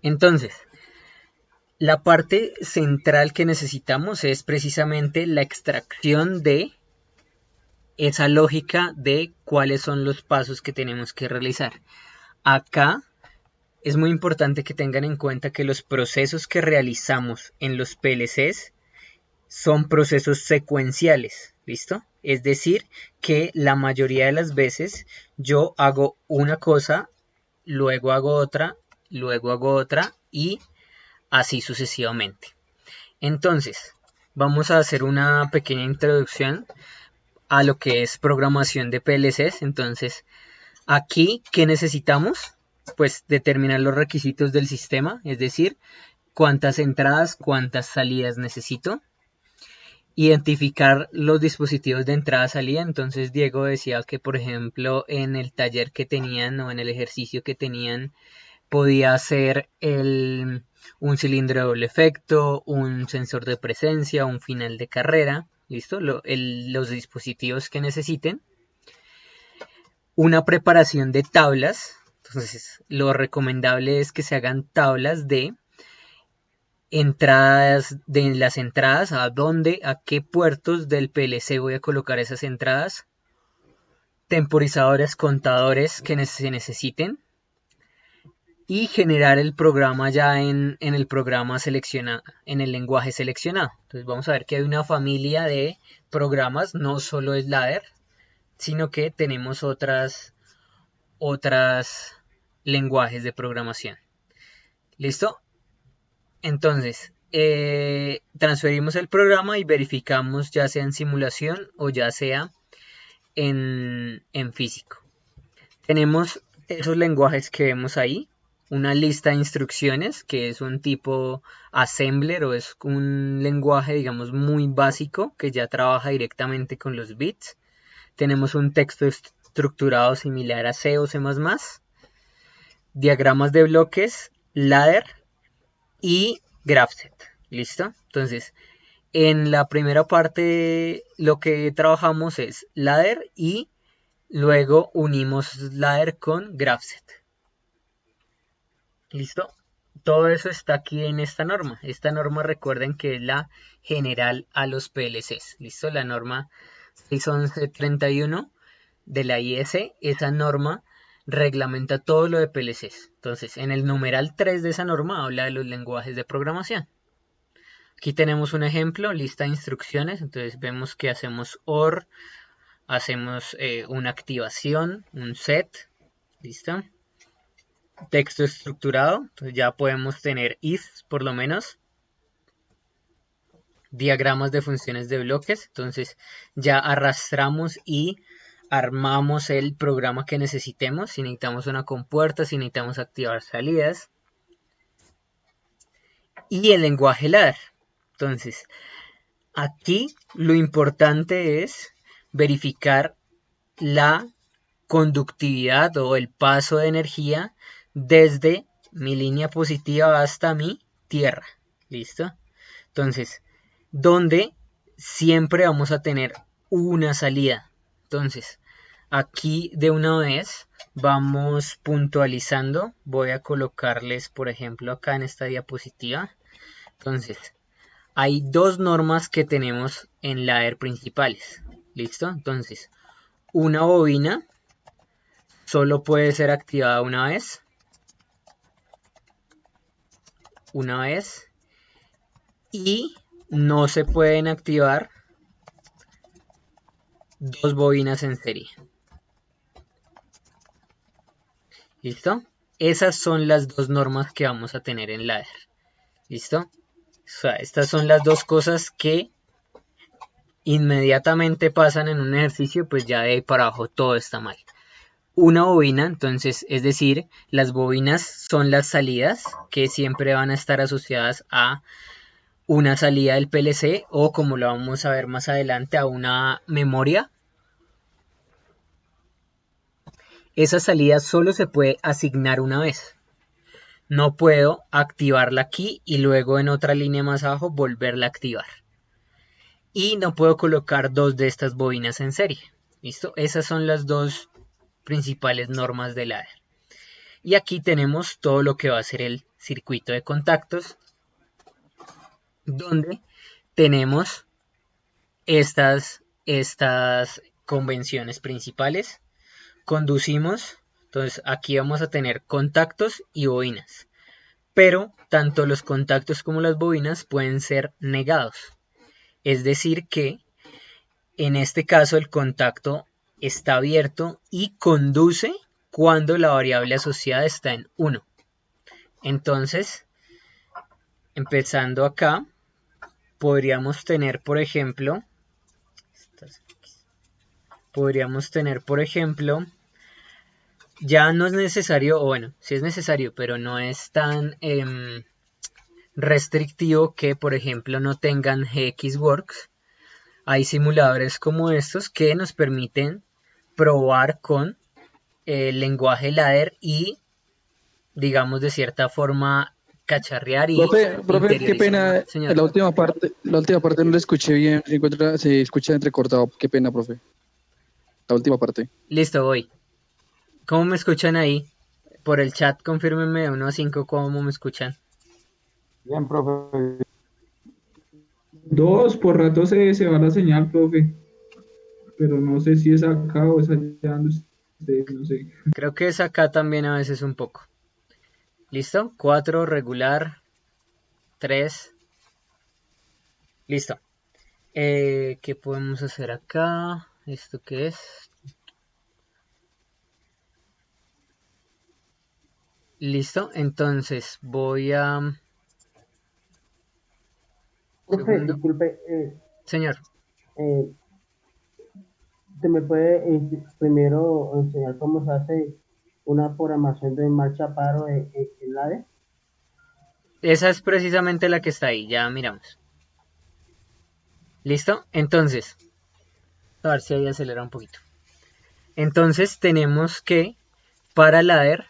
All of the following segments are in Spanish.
Entonces, la parte central que necesitamos es precisamente la extracción de esa lógica de cuáles son los pasos que tenemos que realizar. Acá es muy importante que tengan en cuenta que los procesos que realizamos en los PLCs son procesos secuenciales, ¿listo? Es decir, que la mayoría de las veces yo hago una cosa, luego hago otra y así sucesivamente. Entonces, vamos a hacer una pequeña introducción a lo que es programación de PLCs. Entonces, aquí, ¿qué necesitamos? Pues determinar los requisitos del sistema, es decir, cuántas entradas, cuántas salidas necesito. Identificar los dispositivos de entrada-salida. Entonces Diego decía que, por ejemplo, en el taller que tenían o en el ejercicio que tenían, podía ser un cilindro de doble efecto, un sensor de presencia, un final de carrera, ¿listo? Los dispositivos que necesiten. Una preparación de tablas. Entonces, lo recomendable es que se hagan tablas de las entradas, a qué puertos del PLC voy a colocar esas entradas, temporizadores, contadores que se necesiten, y generar el programa ya en el programa seleccionado, en el lenguaje seleccionado. Entonces vamos a ver que hay una familia de programas, no solo es ladder, sino que tenemos otras lenguajes de programación. ¿Listo? Entonces, transferimos el programa y verificamos ya sea en simulación o ya sea en físico. Tenemos esos lenguajes que vemos ahí, una lista de instrucciones que es un tipo assembler o es un lenguaje, digamos, muy básico que ya trabaja directamente con los bits. Tenemos un texto estructurado similar a C o C++, diagramas de bloques, ladder y GraphSet. ¿Listo? Entonces, en la primera parte lo que trabajamos es ladder y luego unimos ladder con GraphSet. ¿Listo? Todo eso está aquí en esta norma. Esta norma, recuerden que es la general a los PLCs. ¿Listo? La norma 61131 de la IS, esa norma reglamenta todo lo de PLCs. Entonces, en el numeral 3 de esa norma habla de los lenguajes de programación. Aquí tenemos un ejemplo, lista de instrucciones. Entonces vemos que hacemos OR, hacemos una activación, un set, ¿listo? Texto estructurado, entonces ya podemos tener if por lo menos. Diagramas de funciones de bloques, entonces ya arrastramos y armamos el programa que necesitemos. Si necesitamos una compuerta, si necesitamos activar salidas. Y el lenguaje ladder. Entonces, aquí lo importante es verificar la conductividad o el paso de energía desde mi línea positiva hasta mi tierra. ¿Listo? Entonces, donde siempre vamos a tener una salida. Entonces, aquí de una vez vamos puntualizando. Voy a colocarles, por ejemplo, acá en esta diapositiva. Entonces, hay dos normas que tenemos en ladder principales. ¿Listo? Entonces, una bobina solo puede ser activada una vez. Y no se pueden activar dos bobinas en serie. ¿Listo? Esas son las dos normas que vamos a tener en ladder. ¿Listo? O sea, estas son las dos cosas que inmediatamente pasan en un ejercicio, pues ya de ahí para abajo todo está mal. Una bobina, entonces, es decir, las bobinas son las salidas que siempre van a estar asociadas a una salida del PLC o, como lo vamos a ver más adelante, a una memoria. Esa salida solo se puede asignar una vez. No puedo activarla aquí y luego en otra línea más abajo volverla a activar. Y no puedo colocar dos de estas bobinas en serie. ¿Listo? Esas son las dos principales normas del ladder. Y aquí tenemos todo lo que va a ser el circuito de contactos, donde tenemos estas convenciones principales. Conducimos, entonces aquí vamos a tener contactos y bobinas, pero tanto los contactos como las bobinas pueden ser negados. Es decir que en este caso el contacto está abierto y conduce cuando la variable asociada está en 1. Entonces, empezando acá, podríamos tener, por ejemplo, ya no es necesario, o bueno, sí es necesario, pero no es tan restrictivo que, por ejemplo, no tengan GXWorks. Hay simuladores como estos que nos permiten probar con el lenguaje ladder y, digamos, de cierta forma, cacharrear y Profe, qué interiorizar. pena, Señor, la última parte no la escuché bien, se escucha entrecortado, qué pena, profe. La última parte. listo, voy. ¿Cómo me escuchan ahí? Por el chat, confírmenme de 1 a 5 cómo me escuchan. Bien, profe. Dos, por rato se va la señal, profe. Pero no sé si es acá o es allá donde ustedes, no sé. Creo que es acá también a veces un poco. ¿Listo? 4, regular, 3. Listo. ¿Qué podemos hacer acá? ¿Esto qué es? Listo, entonces voy a... Profe, Segundo. disculpe, Señor, eh, ¿te me puede primero enseñar cómo se hace una programación de marcha paro en LADE? esa es precisamente la que está ahí, ya miramos. ¿Listo? Entonces, a ver si ahí acelera un poquito. Entonces tenemos que para ladder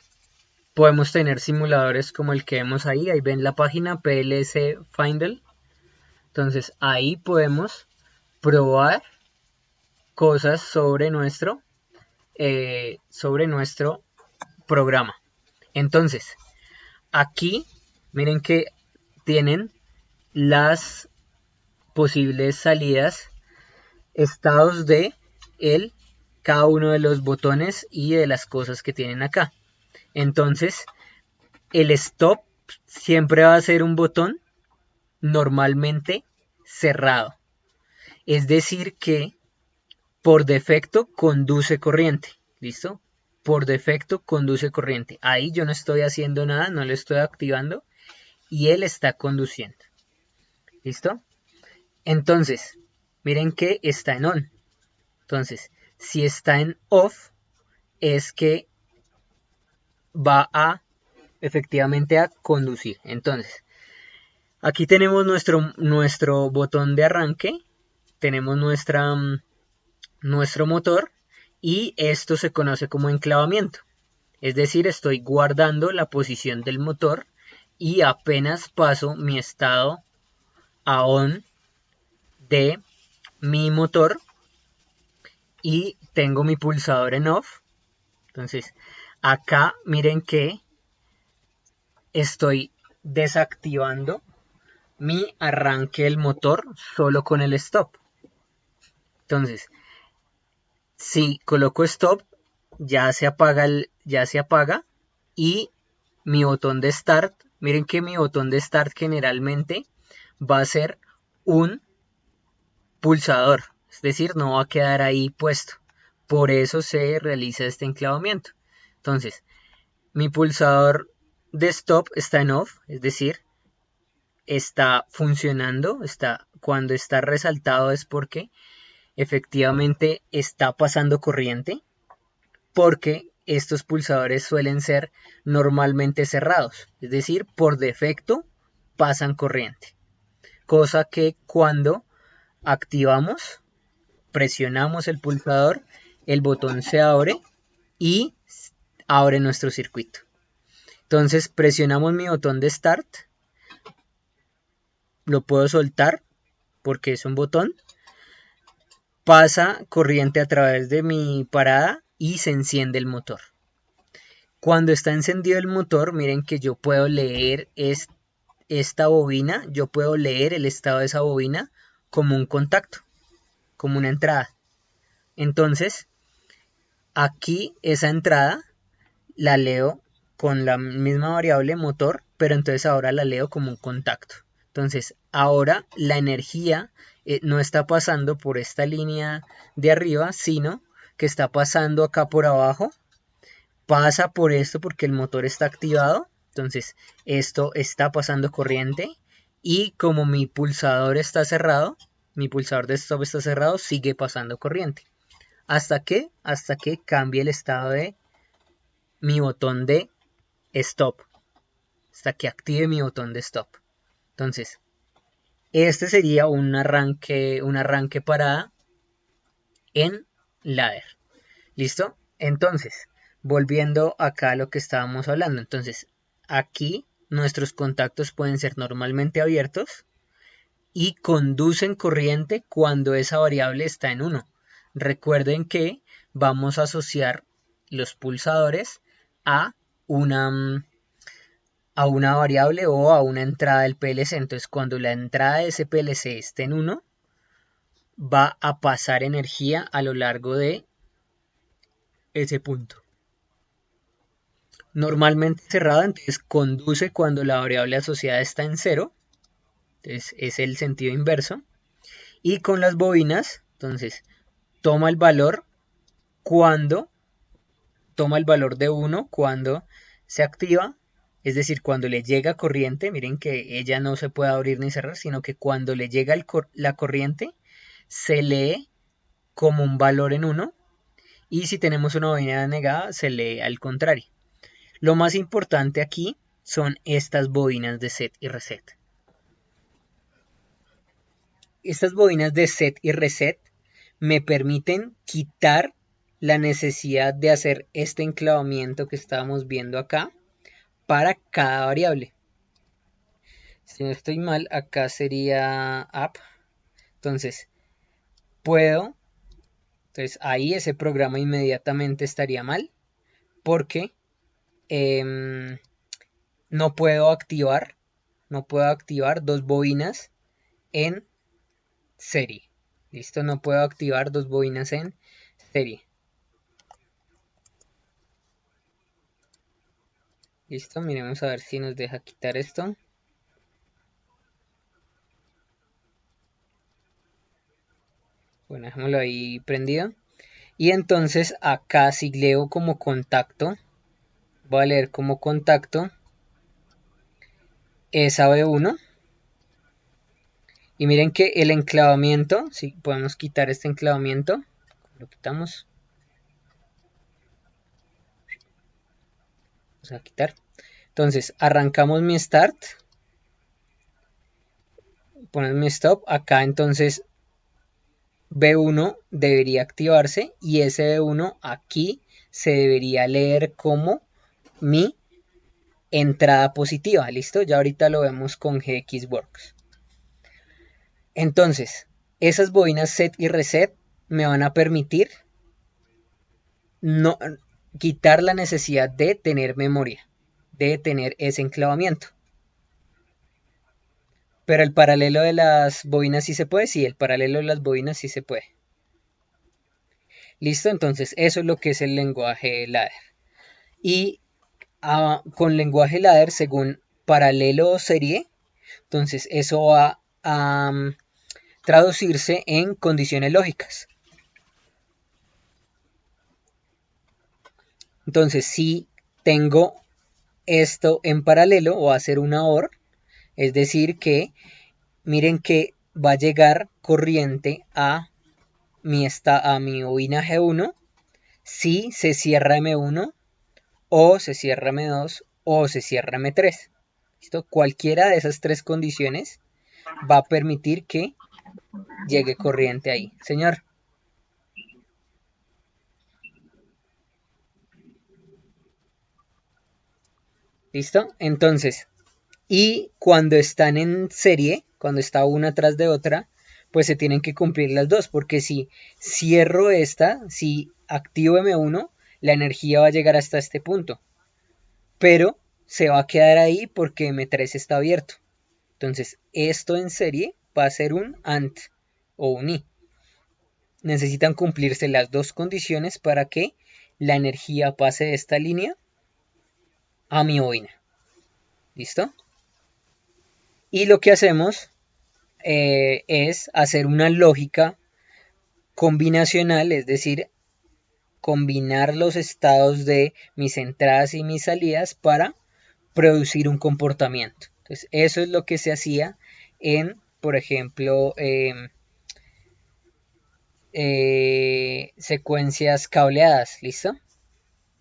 podemos tener simuladores como el que vemos ahí. Ahí ven la página PLC Findle. Entonces ahí podemos probar cosas sobre nuestro programa. Entonces, aquí miren que tienen las posibles salidas, estados de cada uno de los botones y de las cosas que tienen acá. Entonces, el stop siempre va a ser un botón normalmente cerrado. Es decir que por defecto conduce corriente. ¿Listo? Por defecto conduce corriente. Ahí yo no estoy haciendo nada, no lo estoy activando y él está conduciendo. ¿Listo? Entonces, miren que está en on. Entonces, si está en off, es que va a efectivamente a conducir. Entonces, aquí tenemos nuestro botón de arranque, tenemos nuestro motor y esto se conoce como enclavamiento. Es decir, estoy guardando la posición del motor y apenas paso mi estado a on de mi motor y tengo mi pulsador en off. Entonces, acá miren que estoy desactivando mi arranque del motor solo con el stop. Entonces, si coloco stop, ya se apaga y mi botón de start, miren que mi botón de start generalmente va a ser un pulsador, es decir, no va a quedar ahí puesto. Por eso se realiza este enclavamiento. Entonces, mi pulsador de stop está en off, es decir, está funcionando, cuando está resaltado es porque efectivamente está pasando corriente, porque estos pulsadores suelen ser normalmente cerrados, es decir, por defecto pasan corriente, cosa que cuando activamos, presionamos el pulsador, el botón se abre y abre nuestro circuito. Entonces presionamos mi botón de start, lo puedo soltar porque es un botón, pasa corriente a través de mi parada y se enciende el motor. Cuando está encendido el motor, miren que yo puedo leer esta bobina, yo puedo leer el estado de esa bobina como un contacto, como una entrada. Entonces, aquí esa entrada la leo con la misma variable motor, pero entonces ahora la leo como un contacto. Entonces, ahora la energía no está pasando por esta línea de arriba, sino que está pasando acá por abajo, pasa por esto porque el motor está activado, entonces esto está pasando corriente y como mi pulsador está cerrado, mi pulsador de stop está cerrado, sigue pasando corriente. Hasta que cambie el estado de mi botón de stop, hasta que active mi botón de stop. Entonces, este sería un arranque parada en ladder. ¿Listo? Entonces, volviendo acá a lo que estábamos hablando. Entonces, aquí nuestros contactos pueden ser normalmente abiertos y conducen corriente cuando esa variable está en 1. Recuerden que vamos a asociar los pulsadores a una variable o a una entrada del PLC. Entonces, cuando la entrada de ese PLC esté en 1, va a pasar energía a lo largo de ese punto. Normalmente cerrada, entonces conduce cuando la variable asociada está en 0. Entonces es el sentido inverso. Y con las bobinas, entonces toma el valor de 1 cuando se activa, es decir, cuando le llega corriente. Miren que ella no se puede abrir ni cerrar, sino que cuando le llega la corriente se lee como un valor en 1, y si tenemos una bobina negada se lee al contrario. Lo más importante aquí son estas bobinas de set y reset. Estas bobinas de set y reset me permiten quitar la necesidad de hacer este enclavamiento que estábamos viendo acá para cada variable. Si no estoy mal, acá sería up. Entonces, entonces ahí ese programa inmediatamente estaría mal porque no puedo activar dos bobinas en serie. Listo, no puedo activar dos bobinas en serie. Listo, miremos a ver si nos deja quitar esto. Bueno, dejémoslo ahí prendido. Y entonces acá si leo como contacto, voy a leer como contacto esa B1. Y miren que el enclavamiento, si podemos quitar este enclavamiento, lo quitamos. Vamos a quitar. Entonces arrancamos mi start, ponemos mi stop. Acá entonces B1 debería activarse y ese B1 aquí se debería leer como mi entrada positiva. Listo, ya ahorita lo vemos con GXWorks. Entonces, esas bobinas set y reset me van a permitir no quitar la necesidad de tener memoria, de tener ese enclavamiento. Pero el paralelo de las bobinas sí se puede, sí, el paralelo de las bobinas sí se puede. Listo, entonces eso es lo que es el lenguaje ladder. Y con lenguaje ladder, según paralelo o serie, entonces eso va a traducirse en condiciones lógicas. Entonces, si tengo esto en paralelo, va a ser una OR, es decir que, miren que va a llegar corriente a mi bobina G1 si se cierra M1 o se cierra M2 o se cierra M3. ¿Listo? Cualquiera de esas tres condiciones va a permitir que llegue corriente ahí. Señor. ¿Listo? Entonces, y cuando están en serie, cuando está una tras de otra, pues se tienen que cumplir las dos, porque si cierro esta, si activo M1, la energía va a llegar hasta este punto. pero se va a quedar ahí porque M3 está abierto. Entonces, esto en serie va a ser un AND o un I. Necesitan cumplirse las dos condiciones para que la energía pase de esta línea a mi bobina. ¿Listo? Y lo que hacemos es hacer una lógica combinacional, es decir, combinar los estados de mis entradas y mis salidas para producir un comportamiento. Entonces, eso es lo que se hacía en, por ejemplo, secuencias cableadas, ¿listo?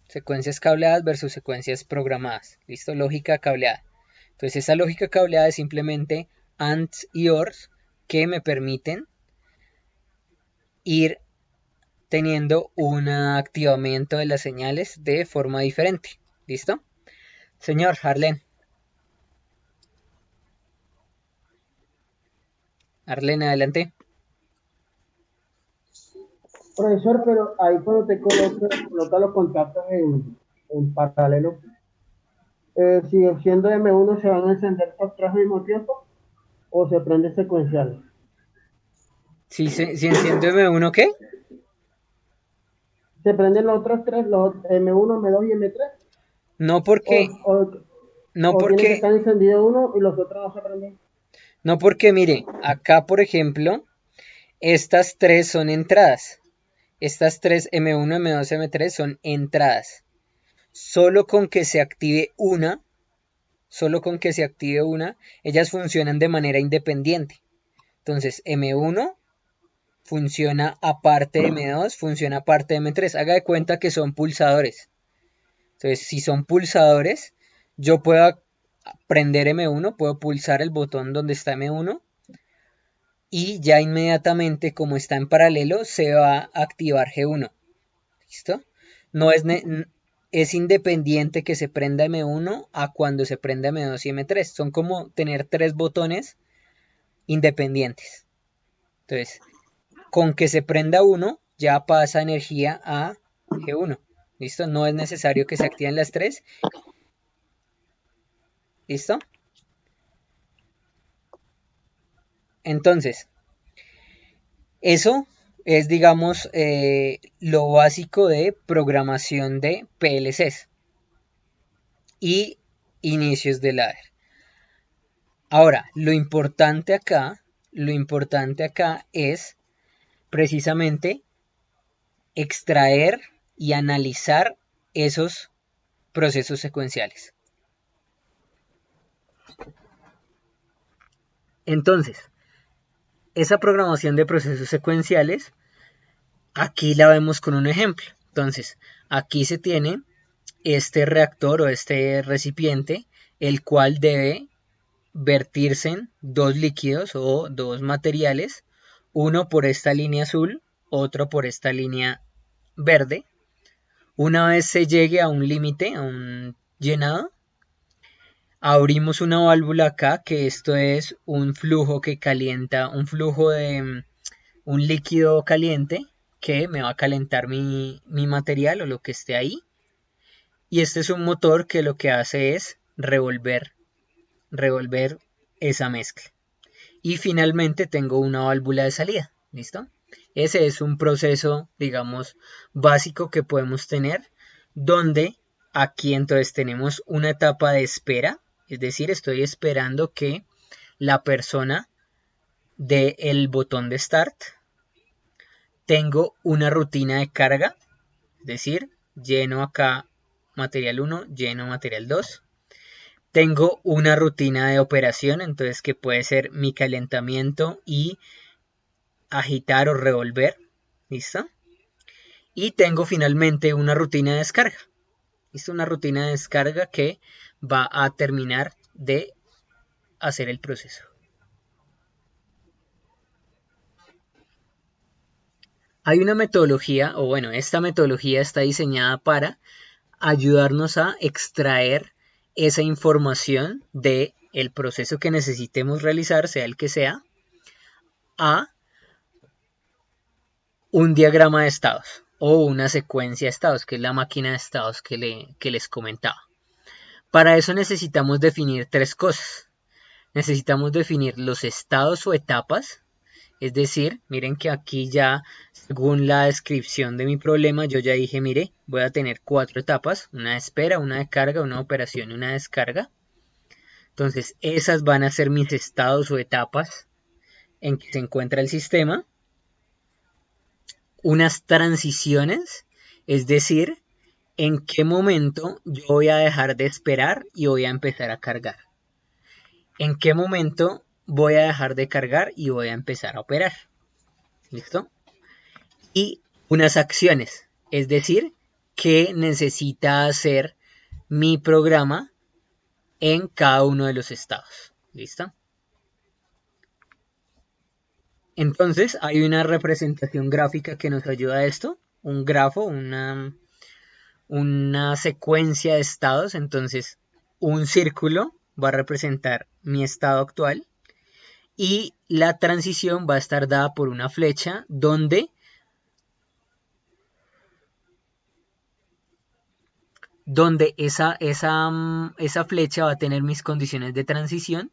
Secuencias cableadas versus secuencias programadas, ¿listo? Lógica cableada. Entonces, esa lógica cableada es simplemente ANDs y ORs que me permiten ir teniendo un activamiento de las señales de forma diferente, ¿listo? Señor Arlen. Arlen, adelante. Profesor, pero ahí cuando te coloca los contactos en paralelo, si siendo M1 se van a encender los tres al mismo tiempo o se prende secuencial. Si enciendo M1, ¿qué? ¿Se prenden los otros tres, los M1, M2 y M3? No ¿O, porque, o, no o tiene que porque, estar encendido uno y los otros no se prenden? no porque, mire, acá por ejemplo, estas tres son entradas. Estas tres M1, M2, M3 son entradas. Solo con que se active una, ellas funcionan de manera independiente. Entonces, M1 funciona aparte de M2, funciona aparte de M3. Haga de cuenta que son pulsadores. Entonces, si son pulsadores, yo puedo prender M1, puedo pulsar el botón donde está M1 y ya inmediatamente, como está en paralelo, se va a activar G1. ¿Listo? No es independiente que se prenda M1 a cuando se prenda M2 y M3. Son como tener tres botones independientes. Entonces, con que se prenda uno, ya pasa energía a G1. ¿Listo? No es necesario que se activen las tres. ¿Listo? Entonces, eso es, digamos, lo básico de programación de PLCs y inicios de ladder. Ahora, lo importante acá es precisamente extraer y analizar esos procesos secuenciales. Entonces, esa programación de procesos secuenciales, aquí la vemos con un ejemplo. Entonces, aquí se tiene este reactor o este recipiente, el cual debe vertirse dos líquidos o dos materiales, uno por esta línea azul, otro por esta línea verde. Una vez se llegue a un límite, a un llenado, abrimos una válvula acá, que esto es un flujo que calienta, un flujo de un líquido caliente que me va a calentar mi material o lo que esté ahí. Y este es un motor que lo que hace es revolver esa mezcla. Y finalmente tengo una válvula de salida. ¿Listo? Ese es un proceso, digamos, básico que podemos tener, donde aquí entonces tenemos una etapa de espera, es decir, estoy esperando que la persona dé el botón de start. Tengo una rutina de carga, es decir, lleno acá material 1, lleno material 2. Tengo una rutina de operación, entonces que puede ser mi calentamiento y agitar o revolver. ¿Listo? Y tengo finalmente una rutina de descarga. ¿Listo? Una rutina de descarga que va a terminar de hacer el proceso. Hay una metodología, o bueno, esta metodología está diseñada para ayudarnos a extraer esa información del proceso que necesitemos realizar, sea el que sea, a un diagrama de estados o una secuencia de estados, que es la máquina de estados que les comentaba. Para eso necesitamos definir tres cosas. Necesitamos definir los estados o etapas. Es decir, miren que aquí ya, según la descripción de mi problema, yo ya dije, mire, voy a tener 4 etapas, una de espera, una de carga, una de operación y una de descarga. Entonces, esas van a ser mis estados o etapas en que se encuentra el sistema. Unas transiciones, es decir, en qué momento yo voy a dejar de esperar y voy a empezar a cargar. En qué momento voy a dejar de cargar y voy a empezar a operar. ¿Listo? Y unas acciones, es decir, qué necesita hacer mi programa en cada uno de los estados. ¿Listo? Entonces hay una representación gráfica que nos ayuda a esto, un grafo, una secuencia de estados. Entonces un círculo va a representar mi estado actual y la transición va a estar dada por una flecha donde esa flecha va a tener mis condiciones de transición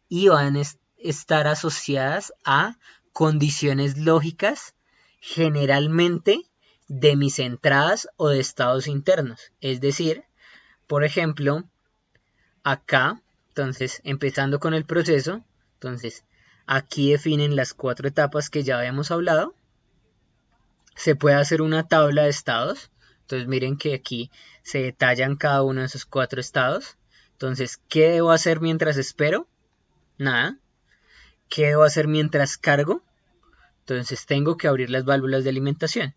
y van a estar asociadas a condiciones lógicas, generalmente de mis entradas o de estados internos. Es decir, por ejemplo, acá, entonces, empezando con el proceso, entonces, aquí definen las 4 etapas que ya habíamos hablado. Se puede hacer una tabla de estados. Entonces miren que aquí se detallan cada uno de esos 4 estados. Entonces, ¿qué debo hacer mientras espero? Nada. ¿Qué debo hacer mientras cargo? Entonces tengo que abrir las válvulas de alimentación.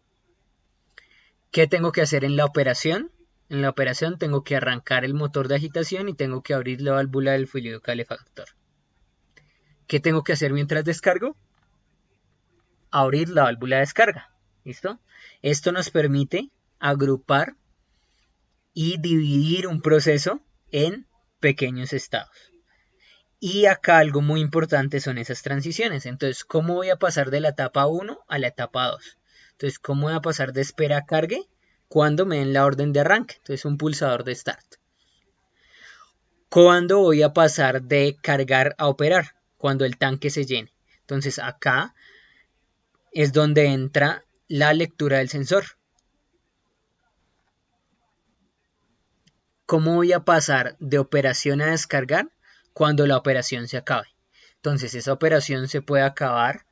¿Qué tengo que hacer en la operación? En la operación tengo que arrancar el motor de agitación y tengo que abrir la válvula del fluido calefactor. ¿Qué tengo que hacer mientras descargo? Abrir la válvula de descarga. ¿Listo? Esto nos permite agrupar y dividir un proceso en pequeños estados. Y acá algo muy importante son esas transiciones. Entonces, ¿cómo voy a pasar de la etapa 1 a la etapa 2? Entonces, ¿cómo voy a pasar de espera a cargue? Cuando me den la orden de arranque. Entonces, un pulsador de start. ¿Cuándo voy a pasar de cargar a operar? Cuando el tanque se llene. Entonces, acá es donde entra la lectura del sensor. ¿Cómo voy a pasar de operación a descargar? Cuando la operación se acabe. Entonces esa operación se puede acabar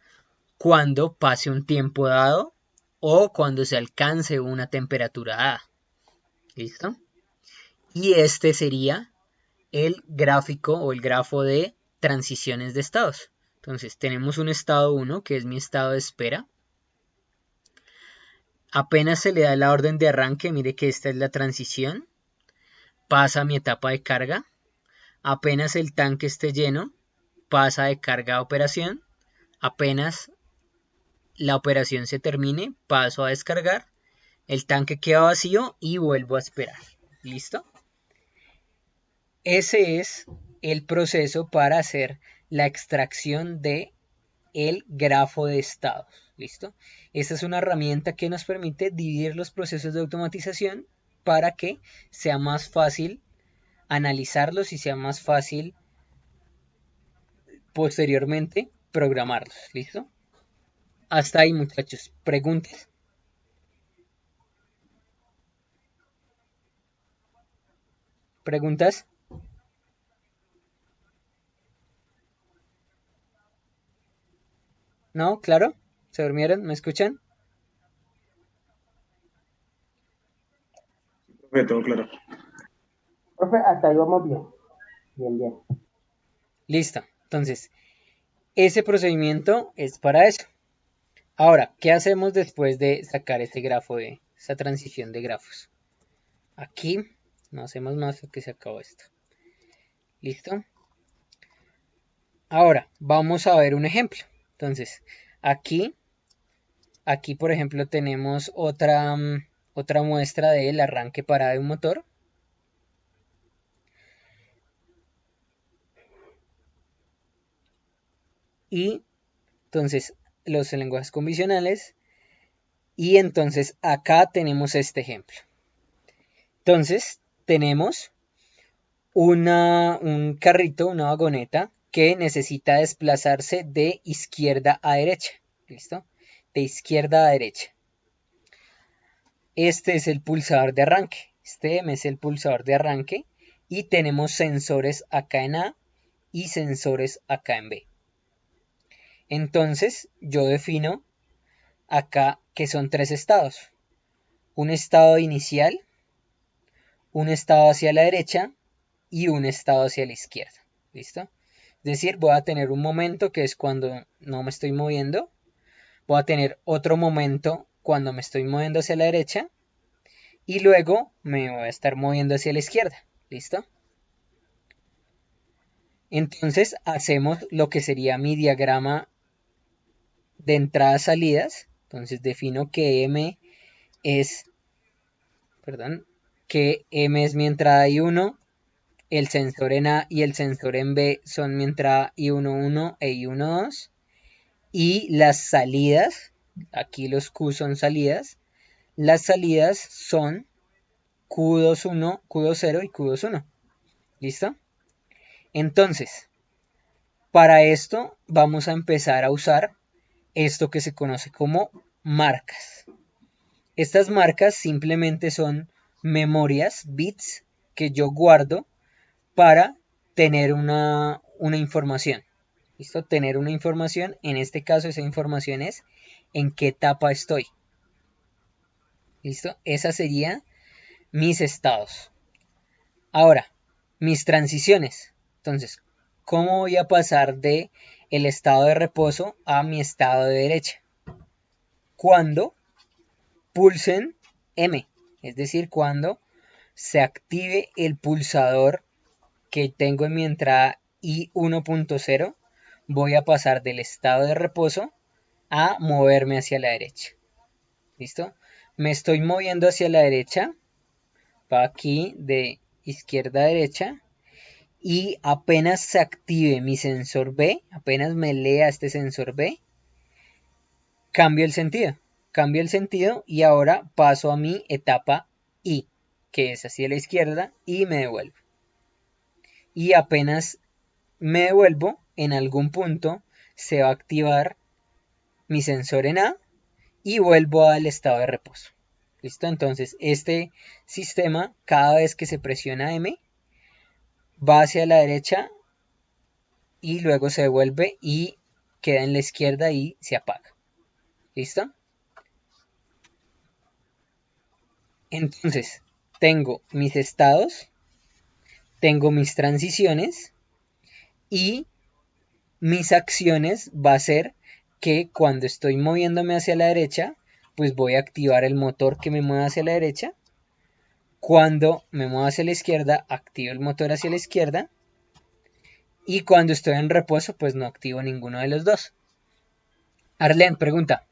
cuando pase un tiempo dado o cuando se alcance una temperatura dada. ¿Listo? Y este sería el gráfico o el grafo de transiciones de estados. Entonces tenemos un estado 1 que es mi estado de espera. Apenas se le da la orden de arranque, mire que esta es la transición. Pasa a mi etapa de carga. Apenas el tanque esté lleno, pasa de carga a operación. Apenas la operación se termine, paso a descargar. El tanque queda vacío y vuelvo a esperar. ¿Listo? Ese es el proceso para hacer la extracción de el grafo de estados. ¿Listo? Esta es una herramienta que nos permite dividir los procesos de automatización para que sea más fácil analizarlos y sea más fácil posteriormente programarlos. ¿Listo? Hasta ahí, muchachos. ¿Preguntas? ¿Preguntas? ¿No? ¿Claro? ¿Se durmieron? ¿Me escuchan? Profe, todo claro. Profe, hasta ahí vamos bien. Bien. Listo. Entonces, ese procedimiento es para eso. Ahora, ¿qué hacemos después de sacar este grafo de esa transición de grafos? Aquí no hacemos más porque se acabó esto. ¿Listo? Ahora, vamos a ver un ejemplo. Entonces, aquí por ejemplo, tenemos otra muestra del arranque parado de un motor. Y entonces los lenguajes convencionales. Y entonces acá tenemos este ejemplo. Entonces tenemos un carrito, una vagoneta que necesita desplazarse de izquierda a derecha. ¿Listo? De izquierda a derecha. Este es el pulsador de arranque. Este M es el pulsador de arranque. Y tenemos sensores acá en A y sensores acá en B. Entonces yo defino acá que son 3 estados. Un estado inicial, un estado hacia la derecha y un estado hacia la izquierda. ¿Listo? Es decir, voy a tener un momento que es cuando no me estoy moviendo. Voy a tener otro momento cuando me estoy moviendo hacia la derecha. Y luego me voy a estar moviendo hacia la izquierda. ¿Listo? Entonces hacemos lo que sería mi diagrama de entradas-salidas. Entonces defino que M es mi entrada I1, el sensor en A y el sensor en B son mi entrada I1.1 e I1.2. Y las salidas, aquí los Q son salidas, las salidas son Q2.1, Q2.0 y Q2.1. ¿Listo? Entonces, para esto vamos a empezar a usar esto que se conoce como marcas. Estas marcas simplemente son memorias, bits, que yo guardo para tener una información. ¿Listo? Tener una información, en este caso esa información es en qué etapa estoy. ¿Listo? Esas serían mis estados. Ahora, mis transiciones. Entonces, ¿cómo voy a pasar de el estado de reposo a mi estado de derecha? Cuando pulsen M, es decir, cuando se active el pulsador que tengo en mi entrada I1.0, voy a pasar del estado de reposo a moverme hacia la derecha. ¿Listo? Me estoy moviendo hacia la derecha, va aquí de izquierda a derecha, y apenas se active mi sensor B, apenas me lea este sensor B, cambio el sentido y ahora paso a mi etapa I, que es hacia la izquierda, y me devuelvo. Y apenas me devuelvo, en algún punto se va a activar mi sensor en A y vuelvo al estado de reposo. ¿Listo? Entonces este sistema, cada vez que se presiona M, va hacia la derecha y luego se devuelve y queda en la izquierda y se apaga. ¿Listo? Entonces, tengo mis estados, tengo mis transiciones y mis acciones va a ser que cuando estoy moviéndome hacia la derecha, pues voy a activar el motor que me mueva hacia la derecha. Cuando me muevo hacia la izquierda, activo el motor hacia la izquierda. Y cuando estoy en reposo, pues no activo ninguno de los dos. Arlen, pregunta.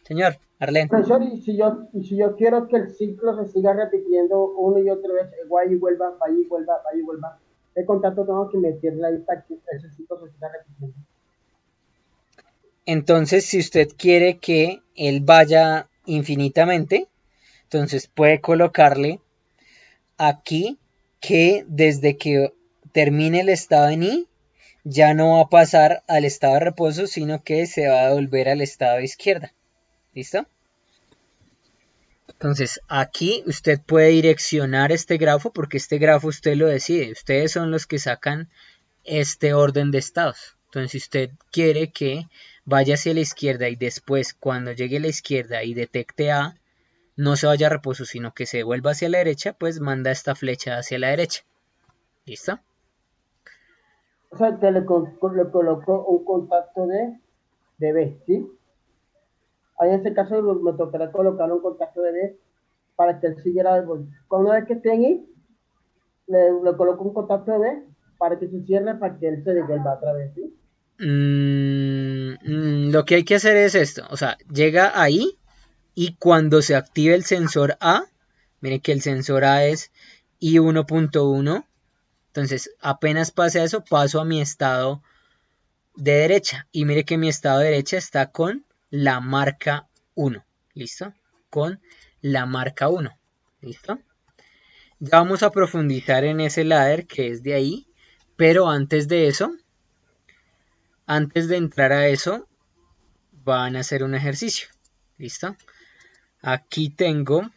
Señor, Arlen. Profesor, y si yo quiero que el ciclo se siga repitiendo una y otra vez, vaya y vuelva, vaya y vuelva, vaya y vuelva, ¿qué contacto tengo que meterle ahí para que ese ciclo se siga repitiendo? Entonces, si usted quiere que él vaya infinitamente, entonces puede colocarle aquí que desde que termine el estado en I, ya no va a pasar al estado de reposo, sino que se va a devolver al estado de izquierda. ¿Listo? Entonces, aquí usted puede direccionar este grafo, porque este grafo usted lo decide. Ustedes son los que sacan este orden de estados. Entonces, si usted quiere que vaya hacia la izquierda y después, cuando llegue a la izquierda y detecte A, no se vaya a reposo, sino que se vuelva hacia la derecha, pues manda esta flecha hacia la derecha. ¿Listo? O sea, que le coloco un contacto de B, ¿sí? Ahí en este caso me tocará colocar un contacto de B para que él siguiera devolviendo. Una vez que esté ahí, le coloco un contacto de B para que se cierre, para que él se devuelva otra vez, ¿sí? Lo que hay que hacer es esto. O sea, llega ahí y cuando se active el sensor A, miren que el sensor A es I1.1. Entonces, apenas pase a eso, paso a mi estado de derecha. Y mire que mi estado de derecha está con la marca 1. ¿Listo? Con la marca 1. ¿Listo? Ya vamos a profundizar en ese ladder que es de ahí, pero antes de eso, antes de entrar a eso, van a hacer un ejercicio. ¿Listo? Aquí tengo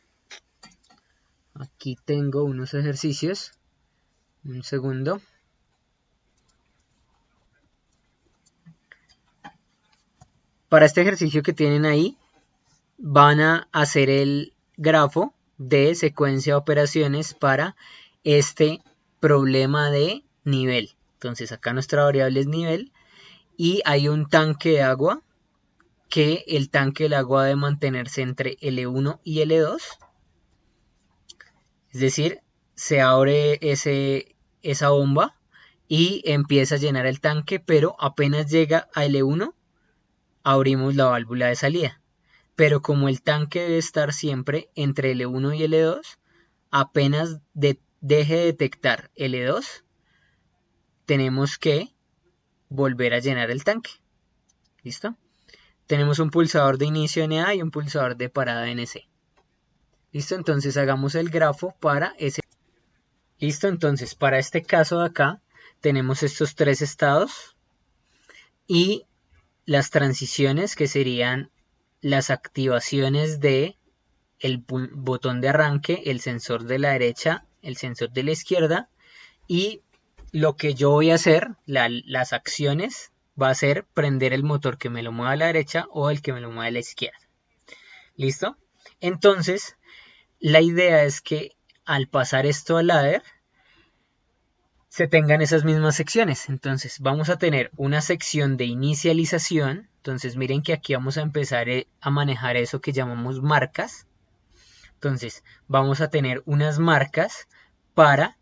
unos ejercicios. Un segundo. Para este ejercicio que tienen ahí, van a hacer el grafo de secuencia de operaciones para este problema de nivel. Entonces acá nuestra variable es nivel y hay un tanque de agua que el tanque del agua debe mantenerse entre L1 y L2. Es decir, se abre esa bomba y empieza a llenar el tanque, pero apenas llega a L1 abrimos la válvula de salida. Pero como el tanque debe estar siempre entre L1 y L2, apenas deje de detectar L2, tenemos que volver a llenar el tanque. ¿Listo? Tenemos un pulsador de inicio NA y un pulsador de parada NC. ¿Listo? Entonces hagamos el grafo para ese. ¿Listo? Entonces para este caso de acá tenemos estos tres estados y las transiciones que serían las activaciones de el botón de arranque, el sensor de la derecha, el sensor de la izquierda y lo que yo voy a hacer, las acciones, va a ser prender el motor que me lo mueva a la derecha o el que me lo mueva a la izquierda. ¿Listo? Entonces, la idea es que al pasar esto al ladder, se tengan esas mismas secciones. Entonces, vamos a tener una sección de inicialización. Entonces, miren que aquí vamos a empezar a manejar eso que llamamos marcas. Entonces, vamos a tener unas marcas para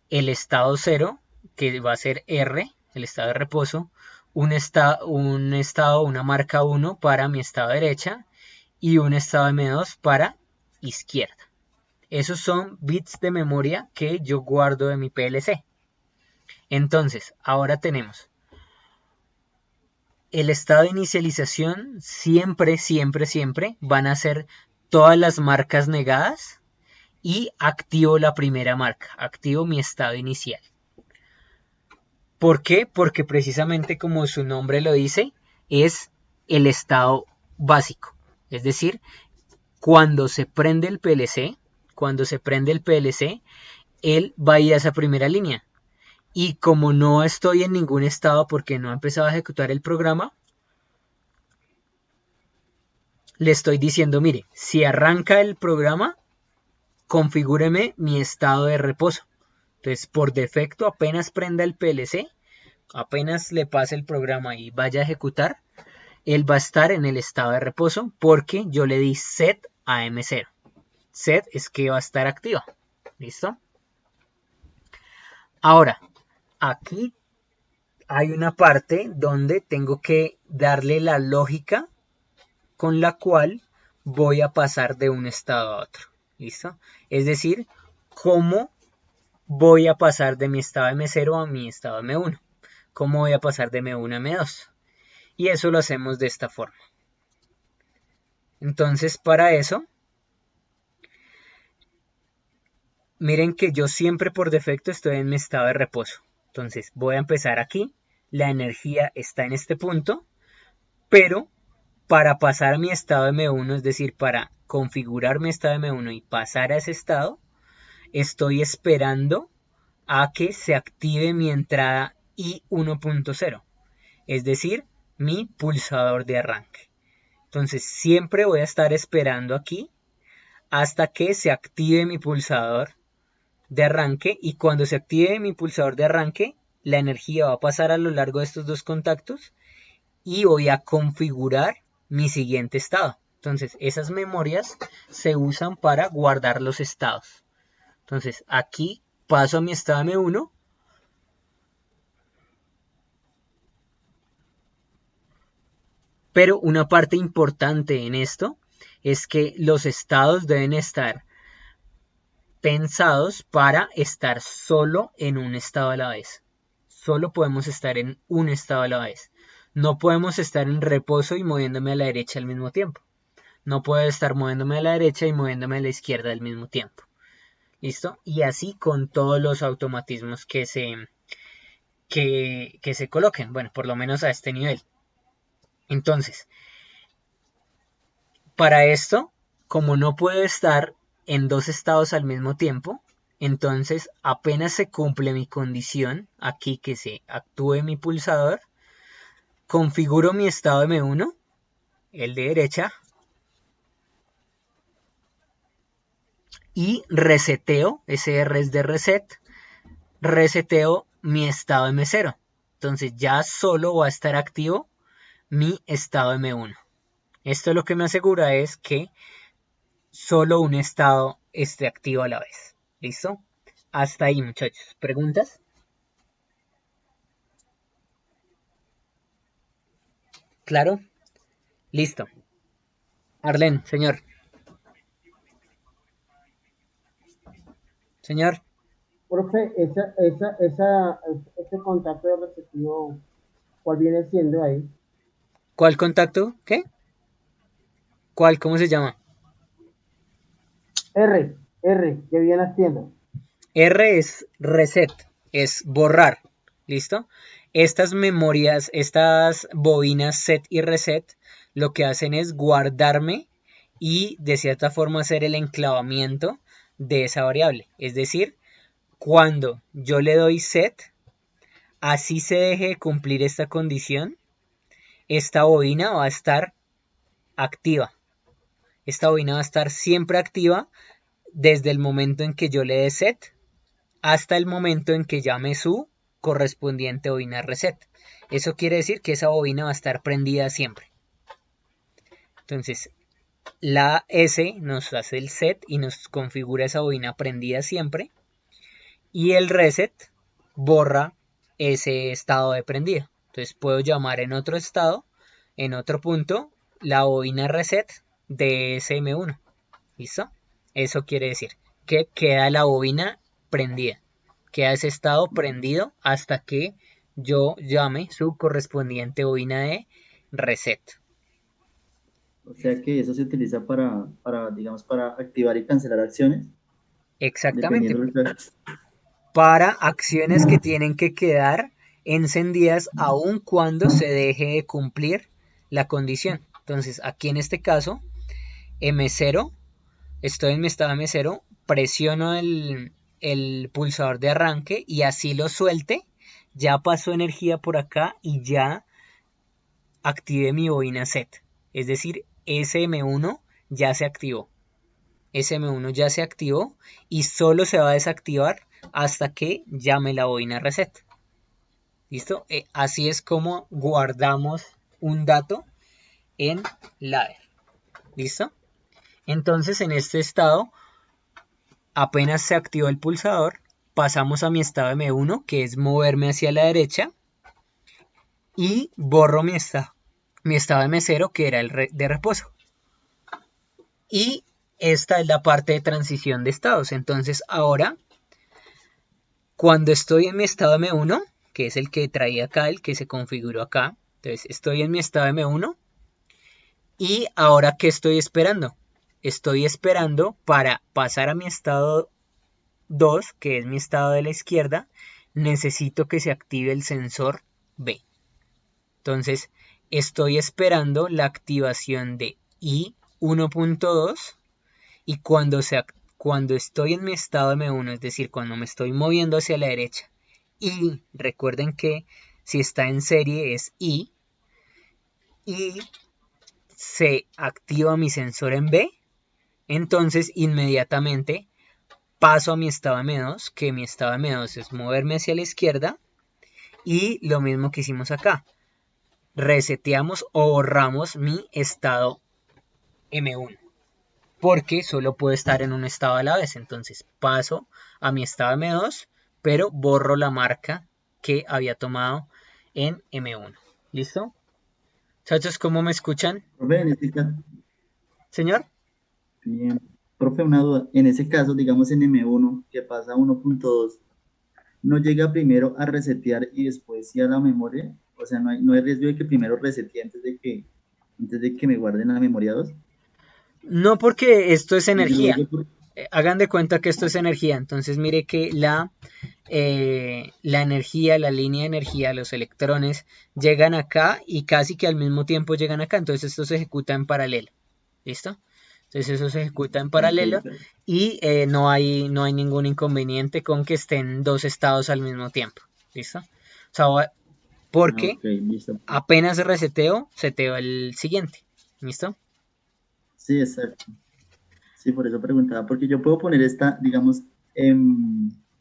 el estado 0, que va a ser R, el estado de reposo, una marca 1 para mi estado derecha y un estado M2 para izquierda. Esos son bits de memoria que yo guardo de mi PLC. Entonces, ahora tenemos el estado de inicialización, siempre van a ser todas las marcas negadas y activo la primera marca, activo mi estado inicial. ¿Por qué? Porque precisamente como su nombre lo dice, es el estado básico. Es decir, cuando se prende el PLC, él va a ir a esa primera línea. Y como no estoy en ningún estado porque no ha empezado a ejecutar el programa, le estoy diciendo, mire, si arranca el programa, configúreme mi estado de reposo. Entonces, por defecto, apenas prenda el PLC, apenas le pase el programa y vaya a ejecutar, él va a estar en el estado de reposo porque yo le di set a M0. Set es que va a estar activa. ¿Listo? Ahora, aquí hay una parte donde tengo que darle la lógica con la cual voy a pasar de un estado a otro. ¿Listo? Es decir, cómo voy a pasar de mi estado M0 a mi estado M1. Cómo voy a pasar de M1 a M2. Y eso lo hacemos de esta forma. Entonces, para eso, miren que yo siempre por defecto estoy en mi estado de reposo. Entonces, voy a empezar aquí. La energía está en este punto, pero para pasar a mi estado M1, es decir, para configurar mi estado M1 y pasar a ese estado, estoy esperando a que se active mi entrada I1.0, es decir, mi pulsador de arranque. Entonces siempre voy a estar esperando aquí hasta que se active mi pulsador de arranque, y cuando se active mi pulsador de arranque, la energía va a pasar a lo largo de estos dos contactos y voy a configurar mi siguiente estado. Entonces esas memorias se usan para guardar los estados. Entonces aquí paso a mi estado M1. Pero una parte importante en esto es que los estados deben estar pensados para estar solo en un estado a la vez. Solo podemos estar en un estado a la vez. No podemos estar en reposo y moviéndome a la derecha al mismo tiempo. No puedo estar moviéndome a la derecha y moviéndome a la izquierda al mismo tiempo. ¿Listo? Y así con todos los automatismos que se coloquen, bueno, por lo menos a este nivel. Entonces, para esto, como no puedo estar en dos estados al mismo tiempo, entonces apenas se cumple mi condición, aquí que se actúe mi pulsador, configuro mi estado M1, el de derecha, y reseteo, ese R es de reset, reseteo mi estado M0. Entonces ya solo va a estar activo mi estado M1. Esto lo que me asegura es que solo un estado esté activo a la vez. ¿Listo? Hasta ahí, muchachos. ¿Preguntas? ¿Claro? Listo. Arlen, señor. Señor, Profe, ese contacto de receptivo, ¿cuál viene siendo ahí? ¿cuál contacto? ¿Qué? ¿Cuál? ¿Cómo se llama? R, ¿qué viene haciendo? R es reset, es borrar. ¿Listo? Estas memorias, estas bobinas set y reset, lo que hacen es guardarme y de cierta forma hacer el enclavamiento de esa variable. Es decir, cuando yo le doy set, así se deje de cumplir esta condición, esta bobina va a estar activa. Esta bobina va a estar siempre activa desde el momento en que yo le dé set hasta el momento en que llame su correspondiente bobina reset. Eso quiere decir que esa bobina va a estar prendida siempre. Entonces, la S nos hace el set y nos configura esa bobina prendida siempre. Y el reset borra ese estado de prendida. Entonces puedo llamar en otro estado, en otro punto, la bobina reset de SM1. ¿Listo? Eso quiere decir que queda la bobina prendida. Queda ese estado prendido hasta que yo llame su correspondiente bobina de reset. O sea que eso se utiliza digamos, para activar y cancelar acciones, Exactamente. dependiendo del caso. Para acciones que tienen que quedar encendidas aun cuando se deje de cumplir la condición. Entonces, aquí en este caso, M0, estoy en mi estado M0, presiono el pulsador de arranque y así lo suelte, ya pasó energía por acá y ya activé mi bobina set. Es decir, SM1 ya se activó. SM1 ya se activó y solo se va a desactivar hasta que llame la bobina reset. ¿Listo? Así es como guardamos un dato en ladder. ¿Listo? Entonces en este estado, apenas se activó el pulsador, pasamos a mi estado M1, que es moverme hacia la derecha, y borro mi estado M0, que era el de reposo. Y esta es la parte de transición de estados. Entonces ahora, cuando estoy en mi estado M1, que es el que traía acá, el que se configuró acá, entonces estoy en mi estado M1 y ahora ¿qué estoy esperando? Estoy esperando para pasar a mi estado 2, que es mi estado de la izquierda, necesito que se active el sensor B. Entonces estoy esperando la activación de I 1.2 y cuando estoy en mi estado M1, es decir, cuando me estoy moviendo hacia la derecha, y recuerden que si está en serie es I, y se activa mi sensor en B, entonces inmediatamente paso a mi estado M2, que mi estado M2 es moverme hacia la izquierda, y lo mismo que hicimos acá, reseteamos o borramos mi estado M1. Porque solo puedo estar en un estado a la vez. Entonces paso a mi estado M2, pero borro la marca que había tomado en M1. ¿Listo? Muchachos, ¿cómo me escuchan? Profe, en este caso, Señor. bien. Profe, una duda. En ese caso, digamos en M1, que pasa a 1.2, ¿no llega primero a resetear y después sí a la memoria? O sea, no hay riesgo de que primero resetee antes de que me guarden la memoria 2. No, porque esto es Y lo energía. digo hagan de cuenta que esto es energía. Entonces mire que la energía, la línea de energía, los electrones llegan acá y casi que al mismo tiempo llegan acá. Entonces esto se ejecuta en paralelo. ¿Listo? Entonces eso se ejecuta en paralelo Ok, y no hay ningún inconveniente con que estén dos estados al mismo tiempo. ¿Listo? O sea, porque ok, listo. apenas seteo el siguiente. ¿Listo? Sí, exacto. Sí, por eso preguntaba, porque yo puedo poner esta, digamos,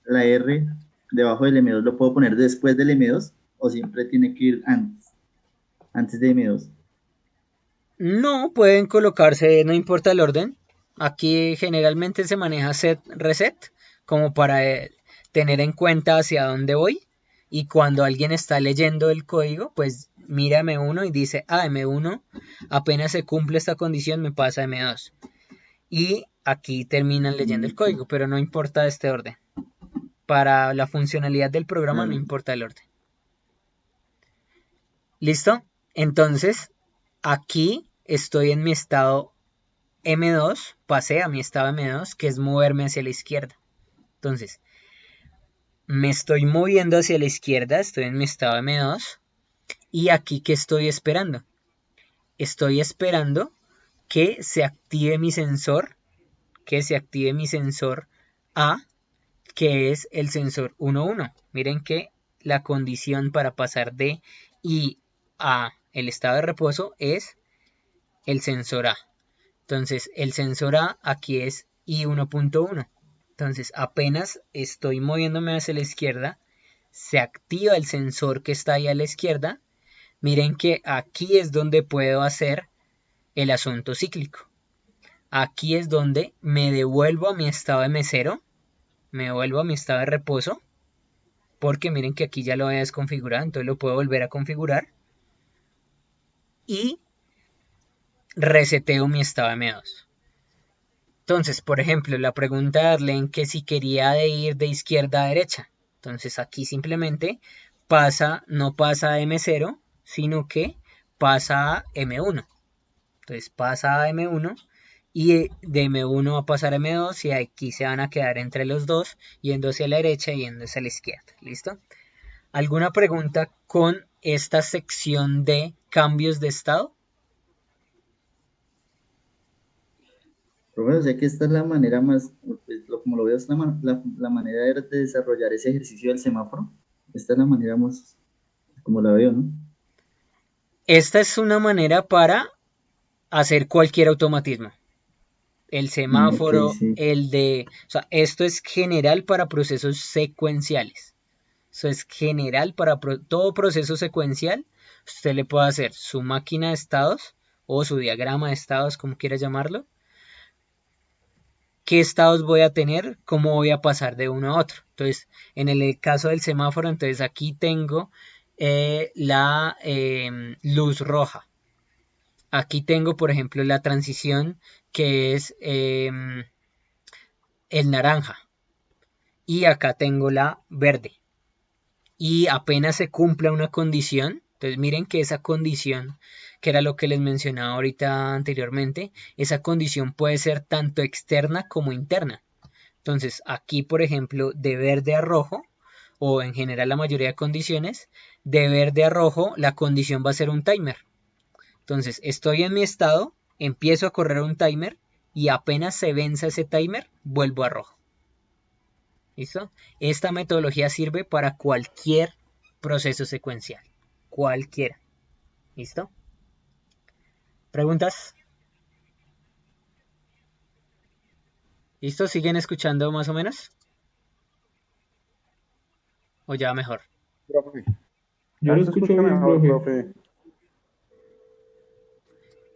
la R debajo del M2, ¿lo puedo poner después del M2 o siempre tiene que ir antes de M2? No pueden colocarse, no importa el orden. Aquí generalmente se maneja set reset como para tener en cuenta hacia dónde voy. Y cuando alguien está leyendo el código, pues mira M1 y dice, M1 apenas se cumple esta condición me pasa a M2. Y aquí terminan leyendo el código, pero no importa este orden. Para la funcionalidad del programa no Dale. importa el orden. ¿Listo? Entonces, aquí estoy en mi estado M2, pasé a mi estado M2, que es moverme hacia la izquierda. Entonces, me estoy moviendo hacia la izquierda, estoy en mi estado M2. Y aquí, ¿qué estoy esperando? Estoy esperando que se active mi sensor, A, que es el sensor 1.1. Miren que la condición para pasar de I a el estado de reposo es el sensor A. Entonces, el sensor A aquí es I1.1. Entonces, apenas estoy moviéndome hacia la izquierda, se activa el sensor que está ahí a la izquierda. Miren que aquí es donde puedo hacer el asunto cíclico. Aquí es donde me devuelvo a mi estado M0, me devuelvo a mi estado de reposo, porque miren que aquí ya lo había desconfigurado, entonces lo puedo volver a configurar. Y reseteo mi estado M2. Entonces, por ejemplo, la pregunta de Arlen que si quería ir de izquierda a derecha. Entonces aquí simplemente no pasa a M0, sino que pasa a M1. Entonces pasa a M1 y de M1 va a pasar a M2 y aquí se van a quedar entre los dos, yendo hacia la derecha y yendo hacia la izquierda. ¿Listo? ¿Alguna pregunta con esta sección de cambios de estado? Profe, o sea que esta es la manera más, pues, como lo veo, es la manera de desarrollar ese ejercicio del semáforo. Esta es la manera más, como la veo, ¿no? Esta es una manera para hacer cualquier automatismo. El Ok, semáforo, sí. o sea, esto es general para procesos secuenciales. Eso es general para todo proceso secuencial. Usted le puede hacer su máquina de estados o su diagrama de estados, como quiera llamarlo. ¿Qué estados voy a tener? ¿Cómo voy a pasar de uno a otro? Entonces, en el caso del semáforo, entonces aquí tengo la luz roja. Aquí tengo, por ejemplo, la transición que es el naranja. Y acá tengo la verde. Y apenas se cumpla una condición, entonces miren que esa condición, que era lo que les mencionaba ahorita anteriormente, esa condición puede ser tanto externa como interna. Entonces aquí, por ejemplo, de verde a rojo, o en general la mayoría de condiciones, de verde a rojo la condición va a ser un timer. Entonces estoy en mi estado, empiezo a correr un timer y apenas se venza ese timer, vuelvo a rojo. ¿Listo? Esta metodología sirve para cualquier proceso secuencial. Cualquiera. ¿Listo? ¿Preguntas? ¿Listo? ¿Siguen escuchando más o menos? ¿O ya mejor? Profe. Yo lo Se escucho escucha bien, mejor, profe. profe.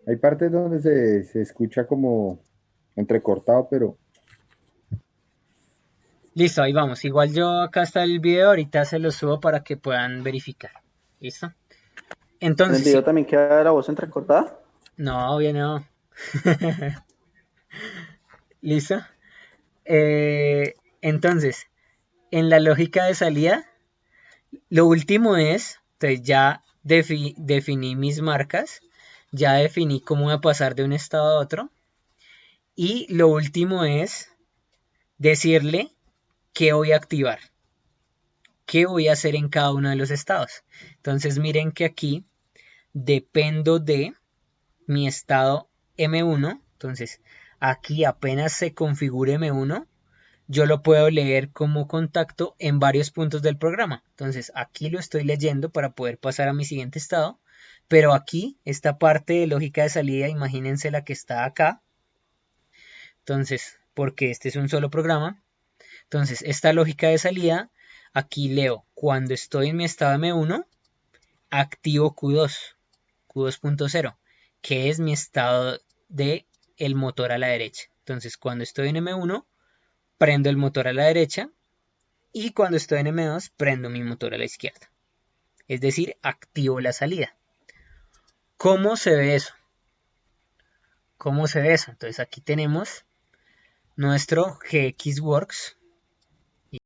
Hay partes donde se escucha como entrecortado, pero Listo, ahí vamos. Igual yo acá está el video, ahorita se lo subo para que puedan verificar. ¿Listo? ¿En el Entonces, video sí. también queda la voz entrecortada? No, bien, no. ¿Listo? Entonces, en la lógica de salida, lo último es, entonces ya definí mis marcas, ya definí cómo voy a pasar de un estado a otro. Y lo último es decirle qué voy a activar, qué voy a hacer en cada uno de los estados. Entonces miren que aquí dependo de mi estado M1. Entonces aquí apenas se configure M1, yo lo puedo leer como contacto en varios puntos del programa. Entonces aquí lo estoy leyendo para poder pasar a mi siguiente estado, pero aquí esta parte de lógica de salida, imagínense la que está acá. Entonces, porque este es un solo programa, entonces esta lógica de salida, aquí leo cuando estoy en mi estado M1, activo Q2, Q2.0, que es mi estado de el motor a la derecha. Entonces cuando estoy en M1, prendo el motor a la derecha, y cuando estoy en M2 prendo mi motor a la izquierda. Es decir, activo la salida. ¿Cómo se ve eso? ¿Cómo se ve eso? Entonces aquí tenemos nuestro GXWorks.